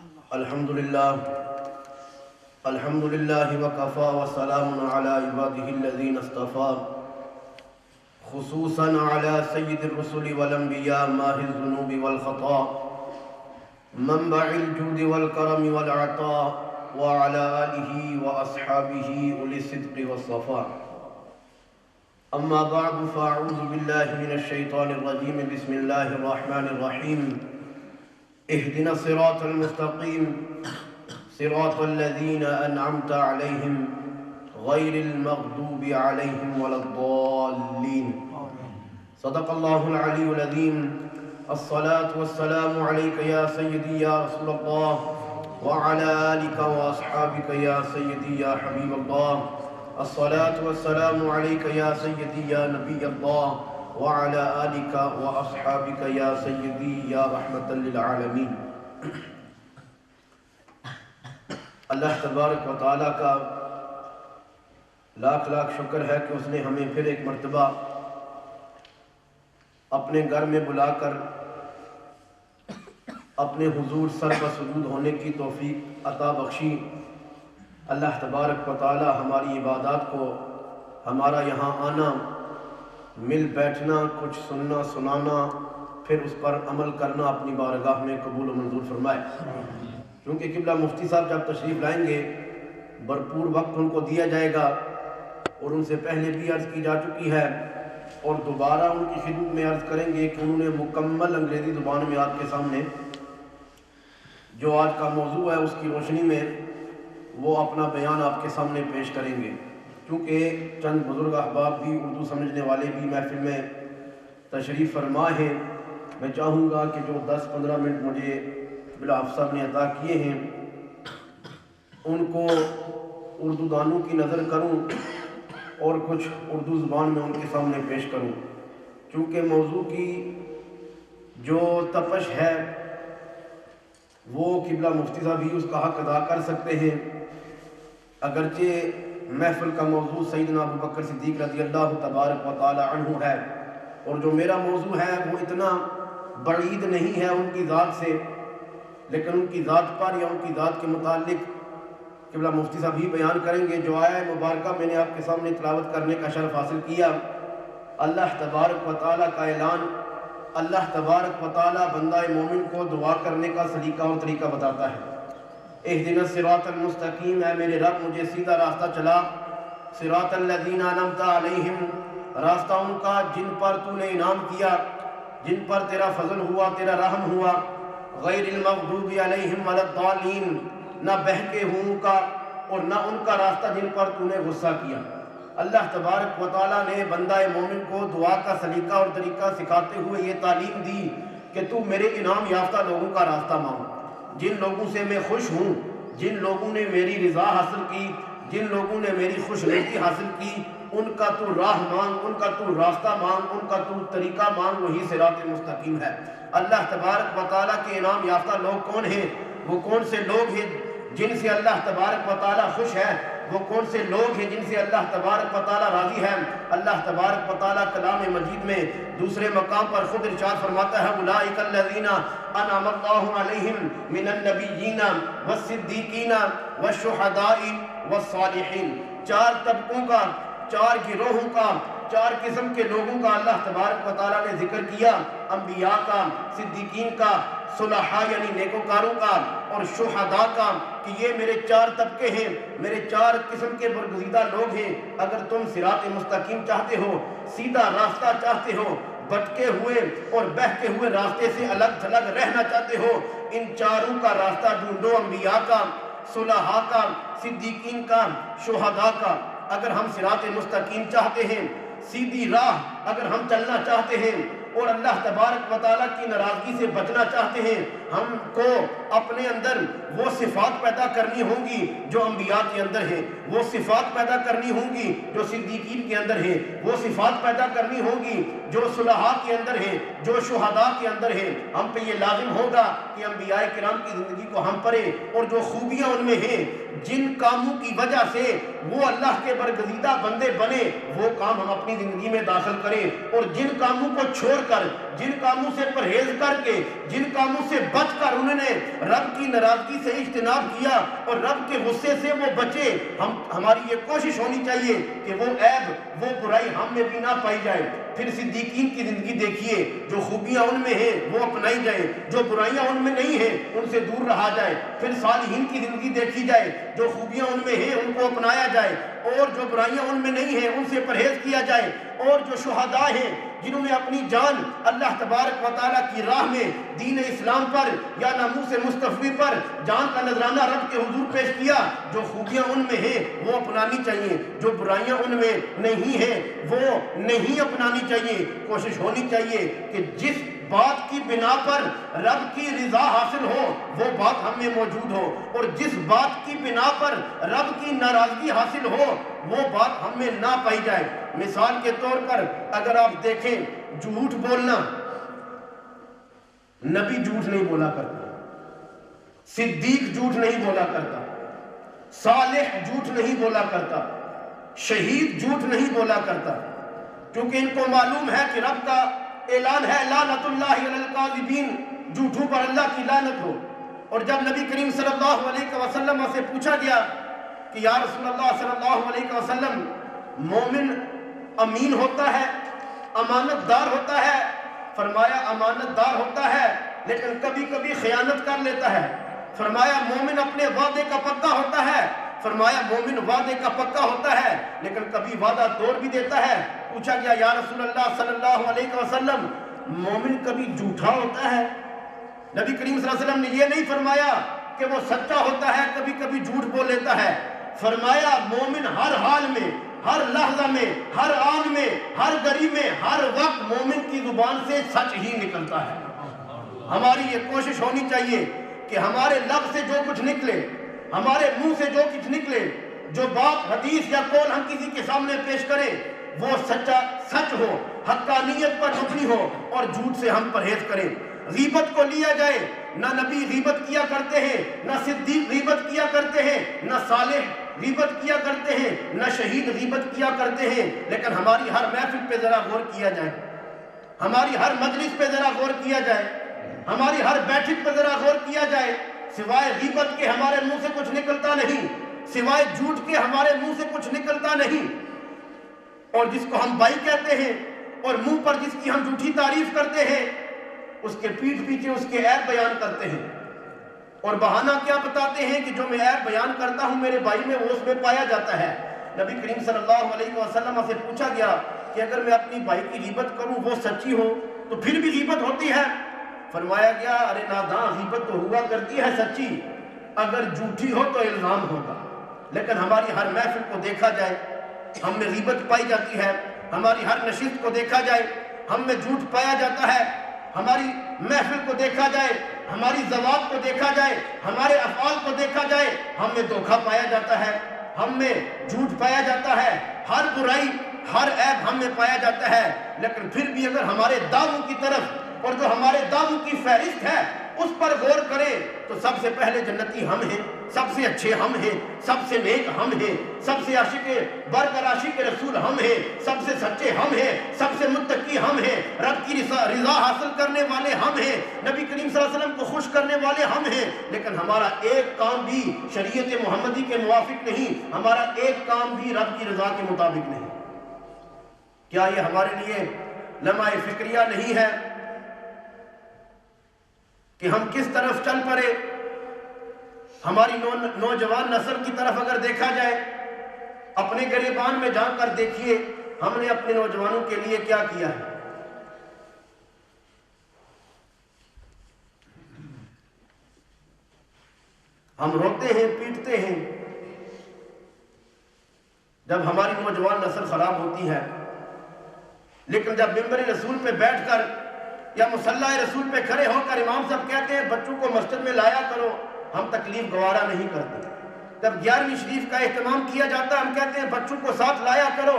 الحمد لله وكفى وسلام على عباده الذين اصطفى خصوصا على سيد الرسل والانبياء ماهي الذنوب والخطا منبع الجود والكرم والعطاء وعلى آله وأصحابه أولي الصدق والصفاء. أما بعد فأعوذ بالله من الشيطان الرجيم. بسم الله الرحمن الرحيم. اهدنا الصراط المستقيم صراط الذين أنعمت عليهم غير المغضوب عليهم ولا الضالين. صدق الله العلي العظيم. الصلاة والسلام عليك يا سيدي يا رسول الله وعلى آلك وأصحابك يا سيدي يا حبيب الله. الصلاة والسلام عليك يا سيدي يا نبي الله وعلى آلك وأصحابك يا سيدي يا رحمة للعالمين. اللہ تبارک و تعالیٰ کا لاکھ لاکھ شکر ہے کہ اس نے ہمیں پھر ایک مرتبہ اپنے گھر میں بلا کر اپنے حضور سر بسجود ہونے کی توفیق عطا بخشی. اللہ تبارک و تعالیٰ ہماری عبادات کو، ہمارا یہاں آنا، مل بیٹھنا، کچھ سننا سنانا، پھر اس پر عمل کرنا اپنی بارگاہ میں قبول و منظور فرمائے. کیونکہ قبلہ مفتی صاحب جب تشریف لائیں گے بھرپور وقت ان کو دیا جائے گا، اور ان سے پہلے بھی عرض کی جا چکی ہے اور دوبارہ ان کی خدمت میں عرض کریں گے کہ انہوں نے مکمل انگریزی زبان میں آپ کے سامنے جو آج کا موضوع ہے اس کی روشنی میں وہ اپنا بیان آپ کے سامنے پیش کریں گے. کیونکہ چند بزرگ احباب بھی، اردو سمجھنے والے بھی محفل میں تشریف فرما ہیں. میں چاہوں گا کہ جو 10-15 منٹ مجھے بلا افسر نے عطا کیے ہیں ان کو اردو دانوں کی نظر کروں اور کچھ اردو زبان میں ان کے سامنے پیش کروں. کیونکہ موضوع کی جو تپش ہے وہ قبلہ مفتی صاحب ہی اس کا حق ادا کر سکتے ہیں. اگرچہ محفل کا موضوع سیدنا ابوبکر صدیق رضی اللہ تبارک و تعالی عنہ ہے، اور جو میرا موضوع ہے وہ اتنا بعید نہیں ہے ان کی ذات سے، لیکن ان کی ذات پر یا ان کی ذات کے متعلق قبلہ مفتی صاحب ہی بیان کریں گے. جو آیہ مبارکہ میں نے آپ کے سامنے تلاوت کرنے کا شرف حاصل کیا، اللہ تبارک و تعالیٰ کا اعلان. اللہ تبارک و تعالیٰ بندہ مومن کو دعا کرنے کا سلیقہ اور طریقہ بتاتا ہے. اہدنا الصراط المستقیم، اے میرے رب مجھے سیدھا راستہ چلا. صراط الذین انعمت علیہم، راستہ ان کا جن پر تو نے انعام کیا، جن پر تیرا فضل ہوا، تیرا رحم ہوا. غیر المغضوب علیہم ولا الضالین، نہ بہکے ہوں کا اور نہ ان کا راستہ جن پر تو نے غصہ کیا. اللہ تبارک و تعالیٰ نے بندہ مومن کو دعا کا سلیقہ اور طریقہ سکھاتے ہوئے یہ تعلیم دی کہ تو میرے انعام یافتہ لوگوں کا راستہ مانگ. جن لوگوں سے میں خوش ہوں، جن لوگوں نے میری رضا حاصل کی، جن لوگوں نے میری خوشنودی حاصل کی، ان کا تو راہ مانگ، ان کا تو راستہ مانگ، ان کا تو طریقہ مانگ. وہی صراط مستقیم ہے. اللہ تبارک و تعالیٰ کے انعام یافتہ لوگ کون ہیں؟ وہ کون سے لوگ ہیں جن سے اللہ تبارک و تعالیٰ خوش ہے؟ وہ کون سے لوگ ہیں جن سے اللہ تبارک و تعالیٰ راضی ہے؟ اللہ تبارک و تعالیٰ کلام مجید میں دوسرے مقام پر خود ارشاد فرماتا ہے اولئک الذین انعم اللہ علیہم من النبیین والصدیقین والشہداء والصالحین. 4 طبقوں کا، 4 گروہوں کا، 4 قسم کے لوگوں کا اللہ تبارک و تعالیٰ نے ذکر کیا. انبیاء کا، صدیقین کا، صلحاء یعنی نیکوکاروں کا، اور شہداء کا، کہ یہ میرے 4 طبقے ہیں، میرے 4 قسم کے برگزیدہ لوگ ہیں. اگر تم صراط مستقیم چاہتے ہو، سیدھا راستہ چاہتے ہو، بھٹکے ہوئے اور بہکے ہوئے راستے سے الگ تھلگ رہنا چاہتے ہو، ان 4 کا راستہ ڈھونڈو. انبیاء کا، صلحاء کا، صدیقین کا، شہداء کا. اگر ہم صراط مستقیم چاہتے ہیں، سیدھی راہ اگر ہم چلنا چاہتے ہیں اور اللہ تبارک و تعالیٰ کی ناراضگی سے بچنا چاہتے ہیں، ہم کو اپنے اندر وہ صفات پیدا کرنی ہوں گی جو انبیاء کے اندر ہیں، وہ صفات پیدا کرنی ہوں گی جو صدیقین کے اندر ہیں، وہ صفات پیدا کرنی ہوں گی جو صلحاء کے اندر ہیں، جو شہداء کے اندر ہیں. ہم پہ یہ لازم ہوگا کہ انبیاء کرام کی زندگی کو ہم پڑھیں اور جو خوبیاں ان میں ہیں، جن کاموں کی وجہ سے وہ اللہ کے برگزیدہ بندے بنے، وہ کام ہم اپنی زندگی میں داخل کریں. اور جن کاموں کو چھوڑ کر، جن کاموں سے پرہیز کر کے، جن کاموں سے بچ بچ کر انہوں نے رب کی ناراضگی سے اجتناب کیا اور رب کے غصے سے وہ بچے. ہماری یہ کوشش ہونی چاہیے کہ وہ عیب وہ برائی ہم میں بھی نہ پائی جائے. پھر صدیقین کی زندگی دیکھیے, جو خوبیاں ان میں ہیں وہ اپنائی جائیں, جو برائیاں ان میں نہیں ہیں ان سے دور رہا جائے. پھر صالحین کی زندگی دیکھی جائے, جو خوبیاں ان میں ہیں ان کو اپنایا جائے اور جو برائیاں ان میں نہیں ہیں ان سے پرہیز کیا جائے. اور جو شہداء ہیں جنہوں نے اپنی جان اللہ تبارک و تعالیٰ کی راہ میں دین اسلام پر یا ناموس مصطفی پر جان کا نذرانہ رب کے حضور پیش کیا, جو خوبیاں ان میں ہیں وہ اپنانی چاہیے, جو برائیاں ان میں نہیں ہیں وہ نہیں اپنانی چاہیے. کوشش ہونی چاہیے کہ جس بات کی بنا پر رب کی رضا حاصل ہو وہ بات ہم میں موجود ہو, اور جس بات کی بنا پر رب کی ناراضگی حاصل ہو وہ بات ہم میں نہ پائی جائے. مثال کے طور پر اگر آپ دیکھیں, جھوٹ بولنا, نبی جھوٹ نہیں بولا کرتا, صدیق جھوٹ نہیں بولا کرتا, صالح جھوٹ نہیں بولا کرتا, شہید جھوٹ نہیں بولا کرتا, کیونکہ ان کو معلوم ہے کہ رب کا اعلان ہے لعنت اللہ علی الکاذبین, جھوٹوں پر اللہ کی لعنت ہو. اور جب نبی کریم صلی اللہ علیہ وسلم سے پوچھا گیا کہ یا رسول اللہ صلی اللہ علیہ وسلم, مومن امین ہوتا ہے, امانت دار ہوتا ہے؟ فرمایا امانت دار ہوتا ہے لیکن کبھی کبھی خیانت کر لیتا ہے. فرمایا مومن اپنے وعدے کا پکا ہوتا ہے؟ فرمایا مومن وعدے کا پکا ہوتا ہے لیکن کبھی وعدہ توڑ بھی دیتا ہے. پوچھا گیا یا رسول اللہ صلی اللہ علیہ وسلم, مومن کبھی جھوٹا ہوتا ہے؟ نبی کریم صلی اللہ علیہ وسلم نے یہ نہیں فرمایا کہ وہ سچا ہوتا ہے کبھی کبھی جھوٹ بول لیتا ہے. فرمایا مومن ہر حال میں, ہر لحظہ میں, ہر آن میں, ہر گھڑی میں, ہر وقت مومن کی زبان سے سچ ہی نکلتا ہے. ہماری یہ کوشش ہونی چاہیے کہ ہمارے لب سے جو کچھ نکلے, ہمارے منہ سے جو کچھ نکلے, جو بات حدیث یا قول ہم کسی کے سامنے پیش کریں وہ سچا سچ ہو, حقانیت پر مبنی ہو, اور جھوٹ سے ہم پرہیز کریں. غیبت کو لیا جائے, نہ نبی غیبت کیا کرتے ہیں, نہ صدیق غیبت کیا کرتے ہیں, نہ صالح غیبت کیا کرتے ہیں, نہ شہید غیبت کیا کرتے ہیں. لیکن ہماری ہر محفل پہ ذرا غور کیا جائے, ہماری ہر مجلس پہ ذرا غور کیا جائے, ہماری ہر بیٹھک پہ ذرا غور کیا جائے. سوائے غیبت کے ہمارے منہ سے کچھ نکلتا نہیں, سوائے جھوٹ کے ہمارے منہ سے کچھ نکلتا نہیں. اور جس کو ہم بھائی کہتے ہیں اور منہ پر جس کی ہم جھوٹی تعریف کرتے ہیں اس کے پیٹھ پیچھے اس کے عیب بیان کرتے ہیں, اور بہانہ کیا بتاتے ہیں کہ جو میں عیب بیان کرتا ہوں میرے بھائی میں وہ اس میں پایا جاتا ہے. نبی کریم صلی اللہ علیہ وسلم سے پوچھا گیا کہ اگر میں اپنی بھائی کی غیبت کروں وہ سچی ہو تو پھر بھی غیبت ہوتی ہے؟ فرمایا گیا ارے ناداں, غیبت تو ہوا کرتی ہے سچی, اگر جھوٹی ہو تو الزام ہوگا. لیکن ہماری ہر محفل کو دیکھا جائے ہم میں غیبت پائی جاتی ہے, ہماری ہر نشست کو دیکھا جائے ہم میں جھوٹ پایا جاتا ہے, ہماری محفل کو دیکھا جائے, ہماری زوات کو دیکھا جائے, ہمارے افعال کو دیکھا جائے ہم میں دھوکہ پایا جاتا ہے, ہم میں جھوٹ پایا جاتا ہے, ہر برائی ہر عیب ہم میں پایا جاتا ہے. لیکن پھر بھی اگر ہمارے دعووں کی طرف اور جو ہمارے دعووں کی فہرست ہے اس پر غور کریں تو سب سے پہلے جنتی ہم ہیں, سب سے اچھے ہم ہیں, سب سے نیک ہم ہیں, سب سے عاشق برکر عاشق رسول ہم ہیں, سب سے سچے ہم ہیں, سب سے متقی ہم ہیں, رب کی رضا حاصل کرنے والے ہم ہیں, نبی کریم صلی اللہ علیہ وسلم کو خوش کرنے والے ہم ہیں. لیکن ہمارا ایک کام بھی شریعت محمدی کے موافق نہیں, ہمارا ایک کام بھی رب کی رضا کے مطابق نہیں. کیا یہ ہمارے لیے لمحہ فکریہ نہیں ہے کہ ہم کس طرف چل پڑے؟ ہماری نوجوان نسل کی طرف اگر دیکھا جائے, اپنے گریبان میں جا کر دیکھیے ہم نے اپنے نوجوانوں کے لیے کیا کیا ہے. ہم روتے ہیں, پیٹتے ہیں جب ہماری نوجوان نسل خراب ہوتی ہے, لیکن جب ممبر رسول پہ بیٹھ کر یا مصلی رسول پہ کھڑے ہو کر امام صاحب کہتے ہیں بچوں کو مسجد میں لایا کرو, ہم تکلیف گوارا نہیں کرتے. جب 11ویں شریف کا اہتمام کیا جاتا ہے ہم کہتے ہیں بچوں کو ساتھ لایا کرو,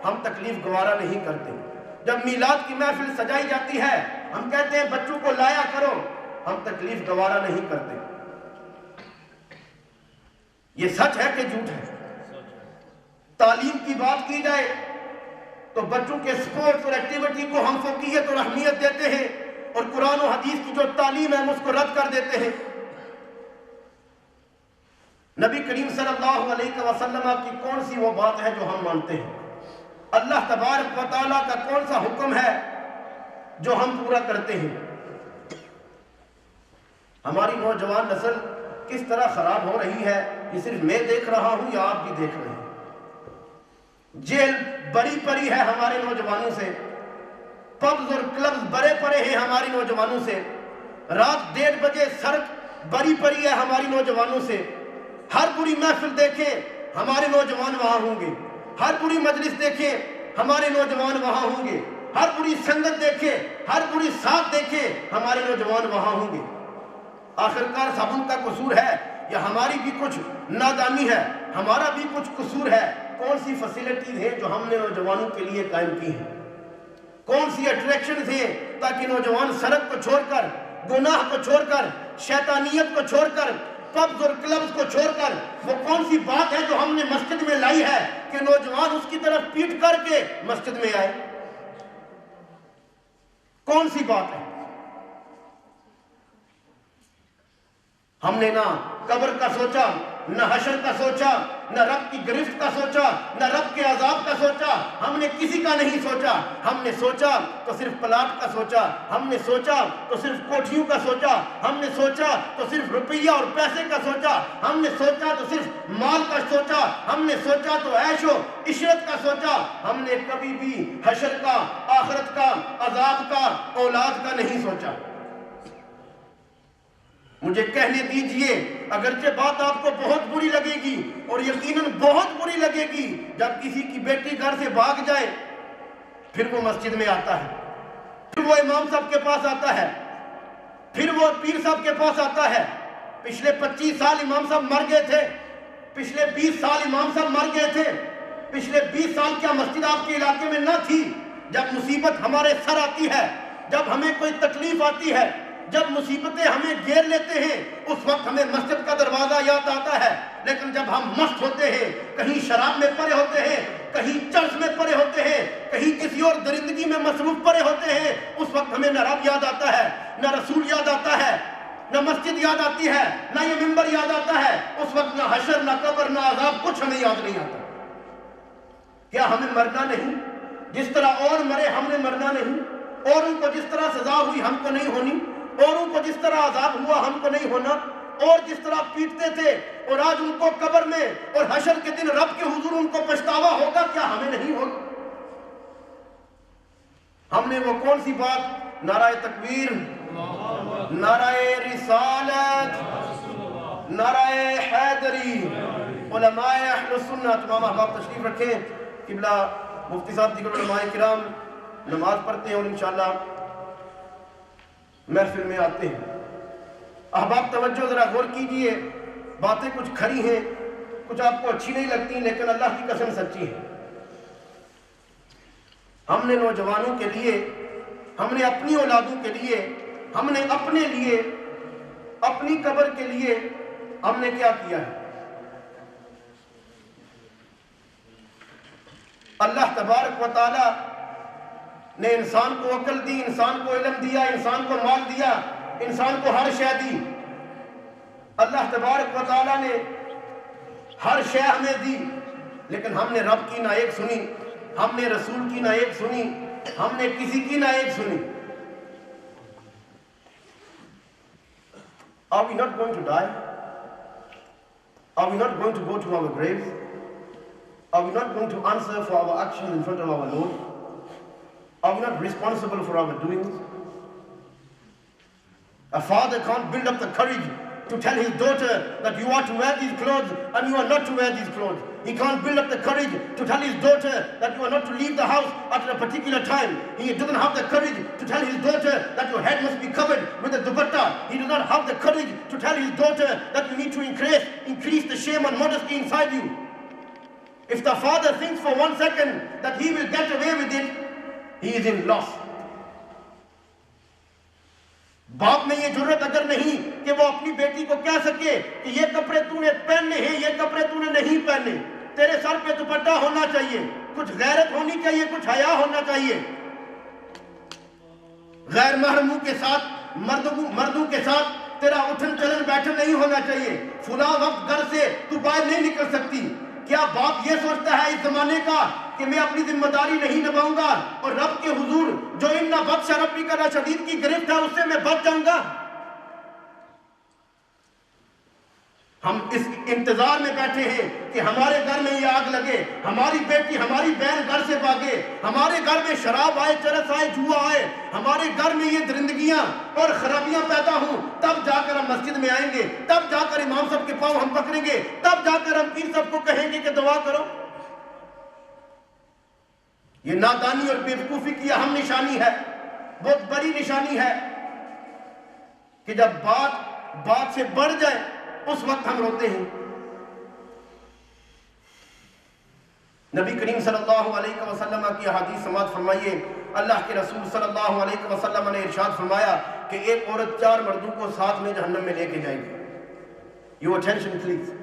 ہم تکلیف گوارا نہیں کرتے. جب میلاد کی محفل سجائی جاتی ہے ہم کہتے ہیں بچوں کو لایا کرو, ہم تکلیف گوارا نہیں کرتے. یہ سچ ہے کہ جھوٹ ہے؟ تعلیم کی بات کی جائے تو بچوں کے سپورٹس اور ایکٹیویٹی کو ہم فوقیت اور اہمیت دیتے ہیں, اور قرآن و حدیث کی جو تعلیم ہے ہم اس کو رد کر دیتے ہیں۔ نبی کریم صلی اللہ علیہ وسلم کی کون سی وہ بات ہے جو ہم مانتے ہیں؟ اللہ تبارک و تعالیٰ کا کون سا حکم ہے جو ہم پورا کرتے ہیں؟ ہماری نوجوان نسل کس طرح خراب ہو رہی ہے یہ صرف میں دیکھ رہا ہوں یا آپ بھی دیکھ رہے ہیں؟ جیل بری پری ہے ہمارے نوجوانوں سے، پبز اور کلبز بڑے پڑے ہیں ہماری نوجوانوں سے، رات 1:30 بجے سڑک بری پری ہے ہماری نوجوانوں سے۔ ہر بری محفل دیکھیں ہمارے نوجوان وہاں ہوں گے، ہر بری مجلس دیکھیں ہمارے نوجوان وہاں ہوں گے، ہر بری سنگت دیکھیں، ہر بری ساتھ دیکھیں ہمارے نوجوان وہاں ہوں گے۔ آخرکار سب ان کا قصور ہے یا ہماری بھی کچھ نادانی ہے، ہمارا بھی کچھ قصور ہے؟ کون سی فیسلٹیز ہیں جو ہم نے نوجوانوں کے لیے قائم کی ہیں؟ کون سی اٹریکشنز ہیں تاکہ نوجوان سڑک کو چھوڑ کر، گناہ کو چھوڑ کر، شیطانیت کو چھوڑ کر، پبز اور کلبز کو چھوڑ کر، وہ کون سی بات ہے جو ہم نے مسجد میں لائی ہے کہ نوجوان اس کی طرف پیٹ کر کے مسجد میں آئے؟ کون سی بات ہے؟ ہم نے نہ قبر کا سوچا، نہ حشر کا سوچا، نہ رب کی گرفت کا سوچا، نہ رب کے عذاب کا سوچا، ہم نے کسی کا نہیں سوچا۔ ہم نے سوچا تو صرف پلاٹ کا سوچا، ہم نے سوچا تو صرف کوٹھیوں کا سوچا، ہم نے سوچا تو صرف روپیہ اور پیسے کا سوچا، ہم نے سوچا تو صرف مال کا سوچا، ہم نے سوچا تو عیش و عشرت کا سوچا، ہم نے کبھی بھی حشر کا، آخرت کا، عذاب کا، اولاد کا نہیں سوچا۔ مجھے کہنے دیجئے، اگرچہ بات آپ کو بہت بری لگے گی اور یقیناً بہت بری لگے گی جب کسی کی بیٹی گھر سے بھاگ جائے، پھر وہ مسجد میں آتا ہے، پھر وہ امام صاحب کے پاس آتا ہے، پھر وہ پیر صاحب کے پاس آتا ہے۔ پچھلے 25 سال امام صاحب مر گئے تھے، پچھلے 20 سال امام صاحب مر گئے تھے، پچھلے 20 سال کیا مسجد آپ کے علاقے میں نہ تھی؟ جب مصیبت ہمارے سر آتی ہے، جب ہمیں کوئی تکلیف آتی ہے، جب مصیبتیں ہمیں گھیر لیتے ہیں، اس وقت ہمیں مسجد کا دروازہ یاد آتا ہے۔ لیکن جب ہم مست ہوتے ہیں، کہیں شراب میں پڑے ہوتے ہیں، کہیں چرچ میں پڑے ہوتے ہیں، کہیں کسی اور درندگی میں مصروف پڑے ہوتے ہیں، اس وقت ہمیں نہ رب یاد آتا ہے، نہ رسول یاد آتا ہے، نہ مسجد یاد آتی ہے، نہ یہ منبر یاد آتا ہے۔ اس وقت نہ حشر، نہ قبر، نہ عذاب، کچھ ہمیں یاد نہیں آتا۔ کیا ہمیں مرنا نہیں؟ جس طرح اور مرے ہم نے مرنا نہیں؟ اوروں کو جس طرح سزا ہوئی ہم کو نہیں ہونی؟ اوروں کو جس طرح عذاب ہوا ہم کو نہیں ہونا؟ اور جس طرح پیٹتے تھے اور آج ان کو قبر میں اور حشر کے دن رب کے حضور ان کو پچھتاوا ہوگا، کیا ہمیں نہیں ہوگا؟ ہم نے وہ کون سی بات، نعرہ تکبیر، نعرہ رسالت، نعرہ حیدری، علماء اہل سنت، تمام احباب تشریف رکھیں۔ قبلہ مفتی صاحب دیگر علماء کرام نماز پڑھتے ہیں اور انشاءاللہ محفل میں آتے ہیں۔ احباب توجہ ذرا غور کیجئے، باتیں کچھ کھری ہیں، کچھ آپ کو اچھی نہیں لگتی، لیکن اللہ کی قسم سچی ہے۔ ہم نے نوجوانوں کے لیے، ہم نے اپنی اولادوں کے لیے، ہم نے اپنے لیے، اپنی قبر کے لیے ہم نے کیا کیا ہے؟ اللہ تبارک و تعالی نے انسان کو عقل دی، انسان کو علم دیا، انسان کو مال دیا، انسان کو ہر شے دی۔ اللہ تبارک و تعالی نے ہر شے ہمیں دی، لیکن ہم نے رب کی نہ ایک سنی، ہم نے رسول کی نہ ایک سنی، ہم نے کسی کی نہ ایک سنی۔ Are we not going to die? Are we not going to go to our graves? Are we not going to answer for our actions in front of our Lord? Are we not responsible for our doings? A father can't build up the courage to tell his daughter that you are to wear these clothes and you are not to wear these clothes. He can't build up the courage to tell his daughter that you are not to leave the house at a particular time. He doesn't have the courage to tell his daughter that your head must be covered with a dupatta. He does not have the courage to tell his daughter that you need to increase the shame and modesty inside you. If the father thinks for 1 second that he will get away with it, he is in loss. باپ میں یہ جرت اگر نہیں کہ وہ اپنی بیٹی کو کہہ سکے کہ یہ کپڑے تو نے پہننے ہیں، یہ کپڑے تو نے نہیں پہننے، تیرے سر پہ دوپٹہ ہونا چاہیے، کچھ غیرت ہونی چاہیے، کچھ حیا ہونا چاہیے۔ غیر محرموں کے ساتھ مردوں کے ساتھ تیرا اٹھن چلن بیٹھن نہیں ہونا چاہیے، فلاں وقت گھر سے تو باہر نہیں نکل سکتی۔ کیا باپ یہ سوچتا ہے اس زمانے کا کہ میں اپنی ذمہ داری نہیں نبھاؤں گا اور رب کے حضور جو ان بطش ربی کا شدید کی گرفت ہے اس سے میں بچ جاؤں گا؟ ہم اس انتظار میں بیٹھے ہیں کہ ہمارے گھر میں یہ آگ لگے، ہماری بیٹی ہماری بہن گھر سے بھاگے، ہمارے گھر میں شراب آئے، چرس آئے، جوا آئے، ہمارے گھر میں یہ درندگیاں اور خرابیاں پیدا ہوں، تب جا کر ہم مسجد میں آئیں گے، تب جا کر امام صاحب کے پاؤں ہم پکڑیں گے، تب جا کر ہم پیر صاحب کو کہیں گے کہ دعا کرو۔ یہ نادانی اور بیوقوفی کی اہم نشانی ہے، بہت بڑی نشانی ہے کہ جب بات سے بڑھ جائے اس وقت ہم روتے ہیں۔ نبی کریم صلی اللہ علیہ وسلم کی حدیث سماعت فرمائیے، اللہ کے رسول صلی اللہ علیہ وسلم نے ارشاد فرمایا کہ ایک عورت 4 مردوں کو ساتھ میں جہنم میں لے کے جائے گی۔ Your attention please.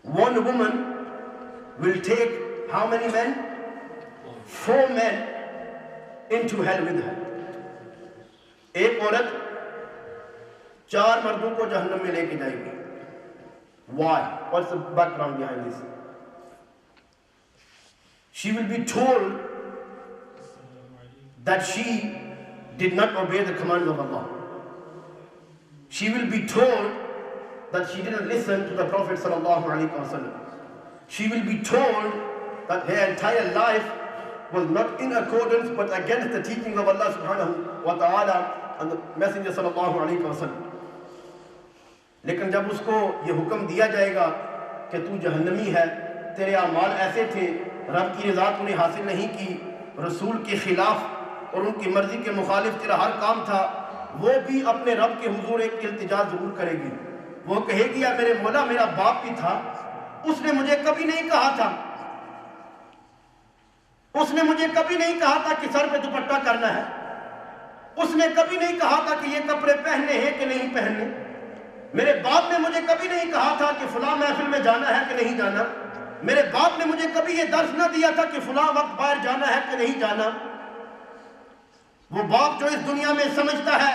One woman will take how many men? 4 men into hell with her. ایک عورت 4 مردوں کو جہنم میں لے کے جائے گی۔ Why? What's the background behind this? She will be told that she did not obey the commands of Allah. She will be told that she didn't listen to the Prophet sallallahu alaihi wasallam. She will be told that her entire life was not in accordance but against the teaching of Allah subhanahu wa ta'ala and the Messenger sallallahu alaihi wasallam. لیکن جب اس کو یہ حکم دیا جائے گا کہ تو جہنمی ہے، تیرے اعمال ایسے تھے، رب کی رضا تو نے حاصل نہیں کی، رسول کے خلاف اور ان کی مرضی کے مخالف تیرا ہر کام تھا، وہ بھی اپنے رب کے حضور ایک التجا ضرور کرے گی۔ وہ کہے گی یا میرے مولا میرا باپ بھی تھا، اس نے مجھے کبھی نہیں کہا تھا، اس نے مجھے کبھی نہیں کہا تھا کہ سر پہ دوپٹہ کرنا ہے، اس نے کبھی نہیں کہا تھا کہ یہ کپڑے پہننے ہیں کہ نہیں پہننے، میرے باپ نے مجھے کبھی نہیں کہا تھا کہ فلاں محفل میں جانا ہے کہ نہیں جانا، میرے باپ نے مجھے کبھی یہ درس نہ دیا تھا کہ فلاں وقت باہر جانا ہے کہ نہیں جانا۔ وہ باپ جو اس دنیا میں سمجھتا ہے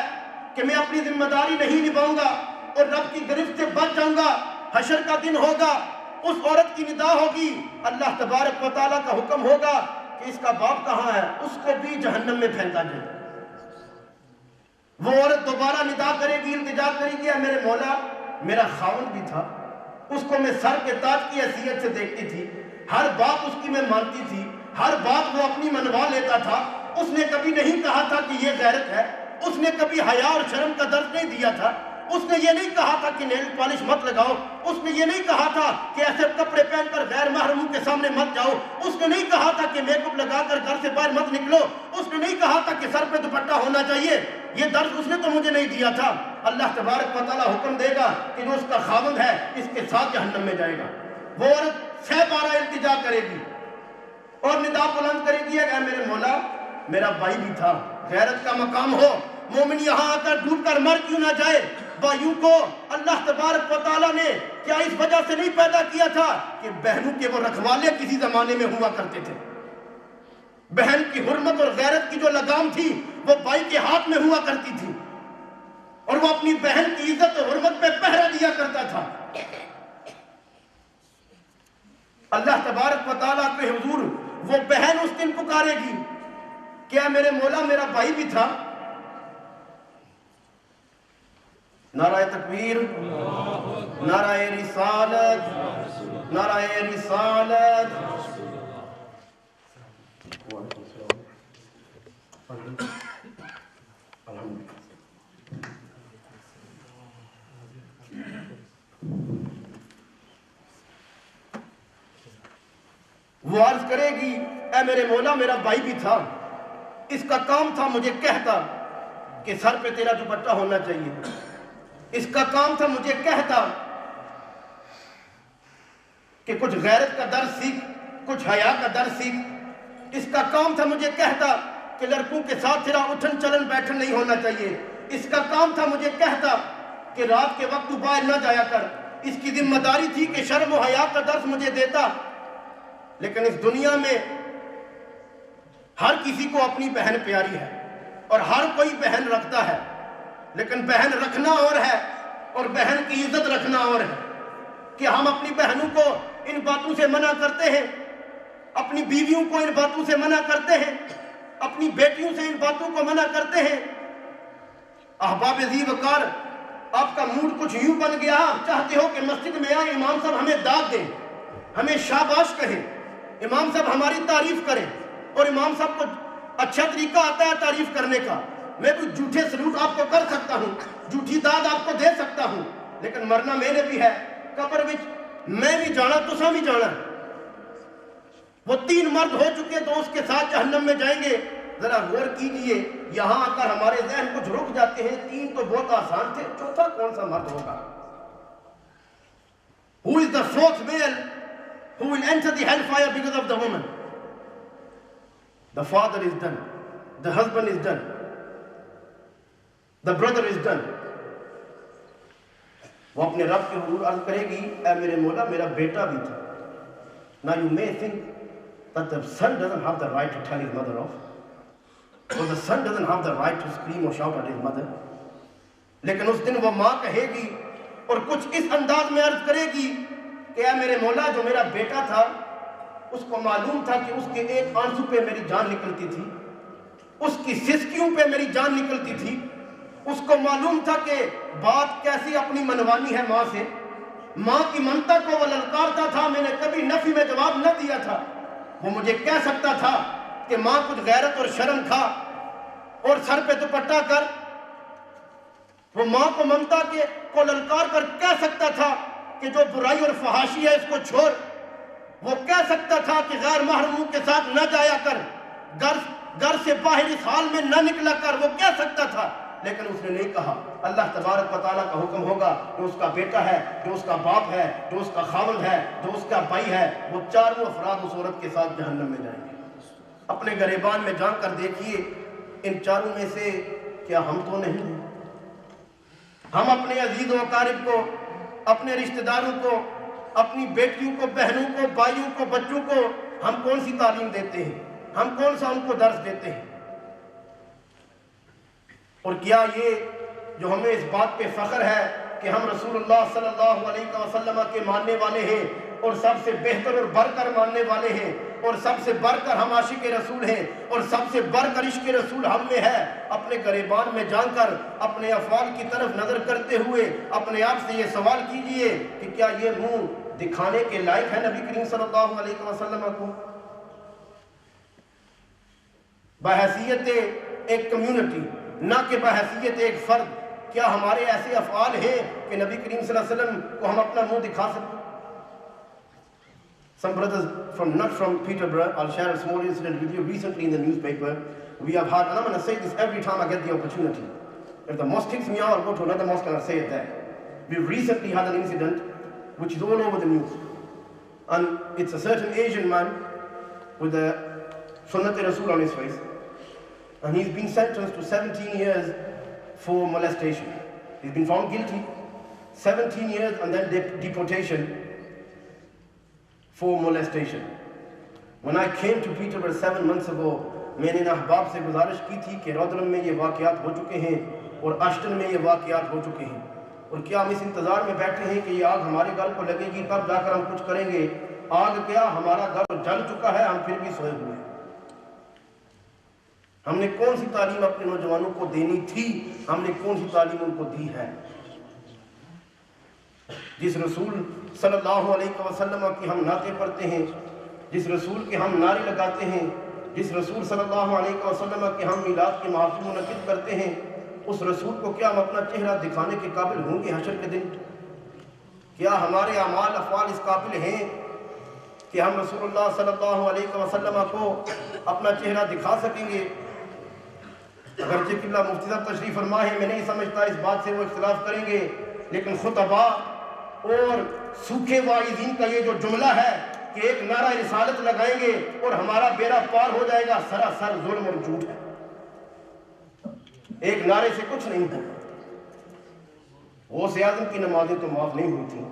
کہ میں اپنی ذمہ داری نہیں نبھاؤں گا اور رب کی گرفت سے بچ جاؤں گا، حشر کا دن ہوگا، اس عورت کی ندا ہوگی، اللہ تبارک و تعالیٰ کا حکم ہوگا کہ اس کا باپ کہاں ہے، اس کو بھی جہنم میں پھینکا جائے۔ وہ عورت دوبارہ ندا کرے گی، التجا کرے گی، میرے مولا میرا خاوند بھی تھا، اس کو میں سر کے تاج کی حیثیت سے دیکھتی تھی، ہر بات اس کی میں مانتی تھی، ہر بات وہ اپنی منوا لیتا تھا، اس نے کبھی نہیں کہا تھا کہ یہ غیرت ہے، اس نے کبھی حیا اور شرم کا درس نہیں دیا تھا، اس نے یہ نہیں کہا تھا کہ نیل پالش مت لگاؤ، اس نے یہ نہیں کہا تھا کہ ایسے کپڑے پہن کر غیر محرموں کے سامنے مت جاؤ، اس نے نہیں کہا تھا کہ میک اپ لگا کر گھر سے باہر مت نکلو، اس نے نہیں کہا تھا کہ سر پہ دوپٹہ ہونا چاہیے، یہ درس اس نے تو مجھے نہیں دیا تھا۔ اللہ تبارک و تعالیٰ حکم دے گا کہ جو اس کا خاوند ہے اس کے ساتھ جہنم میں جائے گا۔ وہ عورت 6 بار التجا کرے گی اور ندا بلند کرے گی، اے میرے مولا میرا بھائی بھی تھا، غیرت کا مقام ہو، مومن یہاں آ کر ڈوب کر مر کیوں نہ جائے۔ بھائیوں کو اللہ تبارک و تعالیٰ نے کیا اس وجہ سے نہیں پیدا کیا تھا کہ بہنوں کے وہ رکھوالے کسی زمانے میں ہوا کرتے تھے، بہن کی حرمت اور غیرت کی جو لگام تھی وہ بھائی کے ہاتھ میں ہوا کرتی تھی اور وہ اپنی بہن کی عزت اور حرمت پہ پہرا دیا کرتا تھا۔ اللہ تبارک و تعالیٰ کے حضور وہ بہن اس دن پکارے گی، کیا میرے مولا میرا بھائی بھی تھا؟ نعرہ تکبیر، نعرہ رسالت، نعرہ رسالت۔ وہ عرض کرے گی، اے میرے مولا میرا بھائی بھی تھا، اس کا کام تھا مجھے کہتا کہ سر پہ تیرا دوپٹہ ہونا چاہیے، اس کا کام تھا مجھے کہتا کہ کچھ غیرت کا درس سیکھ، کچھ حیا کا درس سیکھ، اس کا کام تھا مجھے کہتا کہ لڑکوں کے ساتھ تیرا اٹھن چلن بیٹھن نہیں ہونا چاہیے، اس کا کام تھا مجھے کہتا کہ رات کے وقت تو باہر نہ جایا کر، اس کی ذمہ داری تھی کہ شرم و حیا کا درس مجھے دیتا۔ لیکن اس دنیا میں ہر کسی کو اپنی بہن پیاری ہے، اور ہر کوئی بہن رکھتا ہے، لیکن بہن رکھنا اور ہے اور بہن کی عزت رکھنا اور ہے۔ کہ ہم اپنی بہنوں کو ان باتوں سے منع کرتے ہیں، اپنی بیویوں کو ان باتوں سے منع کرتے ہیں، اپنی بیٹیوں سے ان باتوں کو منع کرتے ہیں۔ احباب ذی وقار، آپ کا موڈ کچھ یوں بن گیا، آپ چاہتے ہو کہ مسجد میں آئے، امام صاحب ہمیں داد دیں، ہمیں شاباش کہیں، امام صاحب ہماری تعریف کریں، اور امام صاحب کو اچھا طریقہ آتا ہے تعریف کرنے کا۔ میں کوئی جھوٹے سلوٹ آپ کو کر سکتا ہوں، جھوٹی داد آپ کو دے سکتا ہوں، لیکن مرنا میں نے بھی ہے، قبر وچ میں بھی جانا، تساں بھی جانا۔ وہ 3 مرد ہو چکے تو اس کے ساتھ جہنم میں جائیں گے۔ ذرا غور کیجئے، یہاں آ کر ہمارے ذہن کچھ رک جاتے ہیں، 3 تو بہت آسان تھے، چوتھا کون سا مرد ہوگا؟ Who is the 4th male who will enter the hellfire because of the woman? The father is done, the husband is done, the brother is done. وہ اپنے رب کے حضور عرض کرے گی، اے میرے مولا میرا بیٹا بھی تھا۔ Now you may think that the son doesn't have the right to tell his mother off, or the son doesn't have the right to scream or shout at his mother. لیکن اس دن وہ ماں کہے گی اور کچھ اس انداز میں عرض کرے گی کہ اے میرے مولا جو میرا بیٹا تھا، اس کو معلوم تھا کہ اس کے ایک آنسو پہ میری جان نکلتی تھی، اس کی سسکیوں پہ میری جان نکلتی تھی، اس کو معلوم تھا کہ بات کیسی اپنی منوانی ہے ماں سے، ماں کی ممتا کو وہ للکارتا تھا، میں نے کبھی نفی میں جواب نہ دیا تھا۔ وہ مجھے کہہ سکتا تھا کہ ماں کچھ غیرت اور شرم کھا اور سر پہ دوپٹہ کر، وہ ماں کو ممتا کے کو للکار کر کہہ سکتا تھا کہ جو برائی اور فحاشی ہے اس کو چھوڑ، وہ کہہ سکتا تھا کہ غیر محرموں کے ساتھ نہ جایا کر، گھر سے باہر اس حال میں نہ نکلا کر، وہ کہہ سکتا تھا، لیکن اس نے نہیں کہا۔ اللہ تبارک و تعالیٰ کا حکم ہوگا، جو اس کا بیٹا ہے، جو اس کا باپ ہے، جو اس کا خاوند ہے، جو اس کا بھائی ہے، وہ چاروں افراد اس عورت کے ساتھ جہنم میں جائیں گے۔ اپنے گریبان میں جان کر دیکھیے، ان چاروں میں سے کیا ہم تو نہیں ہیں؟ ہم اپنے عزیز و اقارب کو، اپنے رشتہ داروں کو، اپنی بیٹیوں کو، بہنوں کو، بھائیوں کو، بچوں کو ہم کون سی تعلیم دیتے ہیں؟ ہم کون سا ان کو درس دیتے ہیں؟ اور کیا یہ جو ہمیں اس بات پہ فخر ہے کہ ہم رسول اللہ صلی اللہ علیہ وسلم کے ماننے والے ہیں، اور سب سے بہتر اور بڑھ کر ماننے والے ہیں، اور سب سے بڑھ کر ہم عاشق رسول ہیں، اور سب سے بڑھ کر عشق رسول ہم میں ہے، اپنے گریبان میں جان کر اپنے افعال کی طرف نظر کرتے ہوئے اپنے آپ سے یہ سوال کیجئے کہ کیا یہ منہ دکھانے کے لائق ہے نبی کریم صلی اللہ علیہ وسلم کو؟ بحیثیت ایک کمیونٹی، نہ کہ بحیثیت ایک فرد، کیا ہمارے ایسے افعال ہیں کہ نبی کریم صلی اللہ علیہ وسلم کو ہم اپنا منہ دکھا سکتے؟ Some brothers not from Peterborough, I'll share a small incident with you. Recently in the newspaper, we have had, and I'm going to say this every time I get the opportunity. If the mosque kicks me out, I'll go to another mosque and I'll say it there. We've recently had an incident which is all over the news. And it's a certain Asian man with a Sunnat-e-Rasul on his face. And he's been sentenced to 17 years for molestation. He's been found guilty, 17 years and then deportation for molestation. When I came to Peterborough 7 months ago, میں نے احباب سے گزارش کی تھی کہ رودرم میں یہ واقعات ہو چکے ہیں اور اشٹن میں یہ واقعات ہو چکے ہیں، اور کیا ہم اس انتظار میں بیٹھے ہیں کہ یہ آگ ہمارے گھر کو لگے گی تب جا کر ہم کچھ کریں گے؟ آگ کیا، ہمارا گھر جل چکا ہے، ہم پھر بھی سوئے ہوئے ہیں۔ ہم نے کون سی تعلیم اپنے نوجوانوں کو دینی تھی، ہم نے کون سی تعلیم ان کو دی ہے؟ جس رسول صلی اللہ علیہ وسلم کی ہم نعتیں پڑھتے ہیں، جس رسول کے ہم نعرے لگاتے ہیں، جس رسول صلی اللہ علیہ وسلم کے ہم میلاد کے محافل منعقد کرتے ہیں، اس رسول کو کیا ہم اپنا چہرہ دکھانے کے قابل ہوں گے حشر کے دن؟ کیا ہمارے اعمال افعال اس قابل ہیں کہ ہم رسول اللہ صلی اللہ علیہ وسلم کو اپنا چہرہ دکھا سکیں گے؟ اگرچہ قبلہ مفتی صاحب تشریف فرما ہے، میں نہیں سمجھتا اس بات سے وہ اختلاف کریں گے، لیکن خطبہ اور سوکھے واعظین کا یہ جو جملہ ہے کہ ایک نعرہ رسالت لگائیں گے اور ہمارا بیڑا پار ہو جائے گا، سراسر ظلم اور جھوٹ ہے۔ ایک نعرے سے کچھ نہیں ہوگا۔ غوث اعظم کی نمازیں تو معاف نہیں ہوئی تھیں،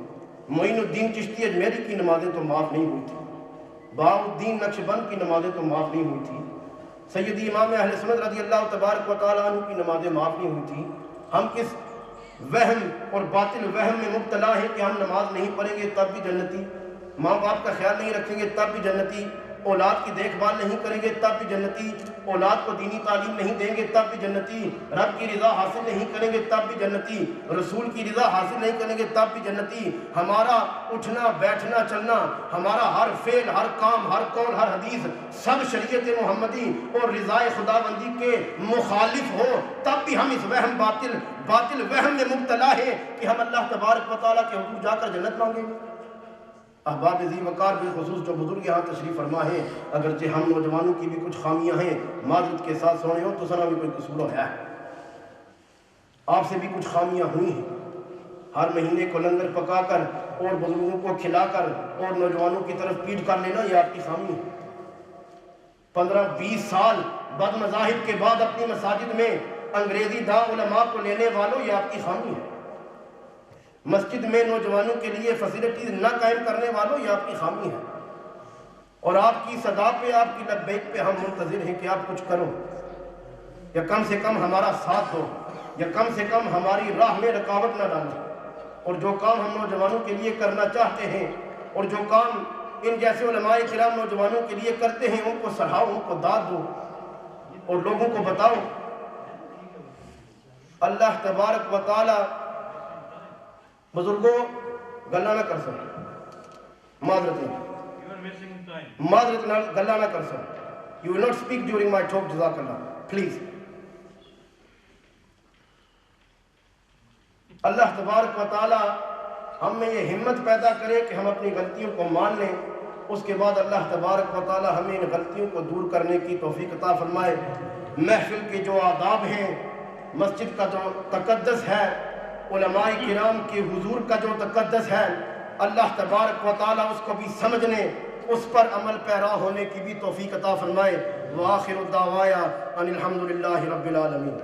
معین الدین چشتی اجمیری کی نمازیں تو معاف نہیں ہوئی تھیں، بہاء الدین نقشبند کی نمازیں تو معاف نہیں ہوئی تھیں، سیدی امام اہل سنت رضی اللہ تبارک و تعالیٰ عنہ کی نمازیں معاف نہیں ہوئی تھیں. ہم کس وہم اور باطل وہم میں مبتلا ہیں کہ ہم نماز نہیں پڑھیں گے تب بھی جنتی, ماں باپ کا خیال نہیں رکھیں گے تب بھی جنتی, اولاد کی دیکھ بھال نہیں کریں گے تب بھی جنتی, اولاد کو دینی تعلیم نہیں دیں گے تب بھی جنتی, رب کی رضا حاصل نہیں کریں گے تب بھی جنتی, رسول کی رضا حاصل نہیں کریں گے تب بھی جنتی. ہمارا اٹھنا بیٹھنا چلنا, ہمارا ہر فعل ہر کام ہر قول ہر حدیث سب شریعت محمدی اور رضا خداوندی کے مخالف ہو تب بھی ہم اس وہم باطل وہم میں مبتلا ہے کہ ہم اللہ تبارک و تعالیٰ کے حضور جا کر جنت مانگیں گے. احباب ذی وقار بالخصوص جو بزرگ یہاں تشریف فرما ہے, اگرچہ ہم نوجوانوں کی بھی کچھ خامیاں ہیں, معذرت کے ساتھ سونے ہو تو سنا بھی کوئی قصور ہے, آپ سے بھی کچھ خامیاں ہوئی ہیں. ہر مہینے کو لنگر پکا کر اور بزرگوں کو کھلا کر اور نوجوانوں کی طرف پیٹ کر لینا یہ آپ کی خامی ہے. 15-20 سال بد مذاہب کے بعد اپنی مساجد میں انگریزی داں علماء کو لینے والوں یہ آپ کی خامی ہے. مسجد میں نوجوانوں کے لیے فیسلٹیز نہ قائم کرنے والوں یہ آپ کی خامی ہے. اور آپ کی صدا پہ آپ کی لبیک پہ ہم منتظر ہیں کہ آپ کچھ کرو, یا کم سے کم ہمارا ساتھ دو, یا کم سے کم ہماری راہ میں رکاوٹ نہ ڈالو. اور جو کام ہم نوجوانوں کے لیے کرنا چاہتے ہیں اور جو کام ان جیسے علماء کرام نوجوانوں کے لیے کرتے ہیں ان کو سراہو, ان کو داد دو اور لوگوں کو بتاؤ. اللہ تبارک و تعالی بزرگوں گلہ نہ کر سکتے, معذرت گلہ نہ کر سکتے. You will not speak during my talk, جزاک اللہ, please. اللہ تبارک و تعالی ہم میں یہ ہمت پیدا کرے کہ ہم اپنی غلطیوں کو مان لیں, اس کے بعد اللہ تبارک و تعالی ہمیں ان غلطیوں کو دور کرنے کی توفیق عطا فرمائے. محفل کے جو آداب ہیں, مسجد کا جو تقدس ہے, علماء کرام کے حضور کا جو تقدس ہے, اللہ تبارک و تعالی اس کو بھی سمجھنے, اس پر عمل پیرا ہونے کی بھی توفیق عطا فرمائے. وآخر الدعوایا ان الحمدللہ رب العالمین.